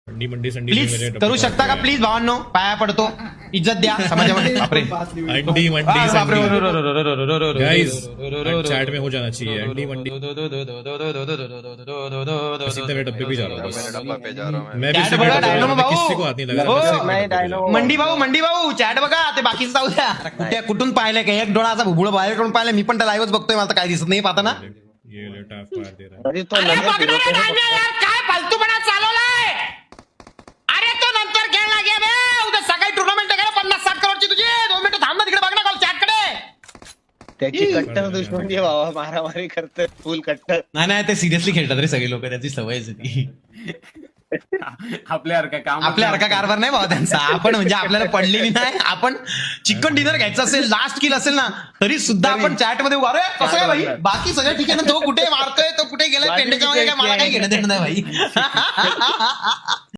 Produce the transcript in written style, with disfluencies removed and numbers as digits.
मंडी मंडी संडी प्लीज करू शकता का प्लीज भावांनो, पाया पडतो, इज्जत द्या समाजामध्ये. बापरे अंडी मंडी बापरे, संडी गाइस चैट में हो जाना चाहिए अंडी मंडी। बस इतने में डब्बे भी जा रहा हूँ बस मैं भी चैट बघा डायनो भाऊ, किसी को हाथ नहीं लगा हो, मंडी भाऊ चॅट बघा, ते बाकीचं जाऊ द्या. त्या कुठून पाहिलंय का एक डोळा असा भुबुळ बाहेर पाहिलंय, मी पण त्या लाईव्हच बघतोय, मला तर काय दिसत नाही पाहता ना. ये लेटा फायर दे रहा है अरे तो नंबर यार काय फालतूपणा चालवलाय. अरे तो नंतर खेळला घे बे, उद्या सकाळी टुर्नामेंट आहे 50-60 करोडची तुझी. 2 मिनिटं थांब ना, तिकडे बघ ना कॉल चॅट कडे. त्याची कट्टर दुश्मनी आहे बाबा, मारामारी करते फुल कट्टर. नाही ते सिरियसली खेळतात रे सगळे लोक, त्याची सवयच ती. आपल्यासारखा कारभार नाही भाऊ त्यांचा. आपण म्हणजे आपल्याला पडलेली नाही, आपण चिकन डिनर घ्यायचं असेल, लास्ट किल असेल ना, तरी सुद्धा आपण चॅट मध्ये उभा. अरे कसं आहे भाई, बाकी सगळं ठीक आहे ना, तो कुठे मारतोय, तो कुठे गेलाय पेंडेच्या मध्ये, काय मला काही घेणं देणं नाही भाई.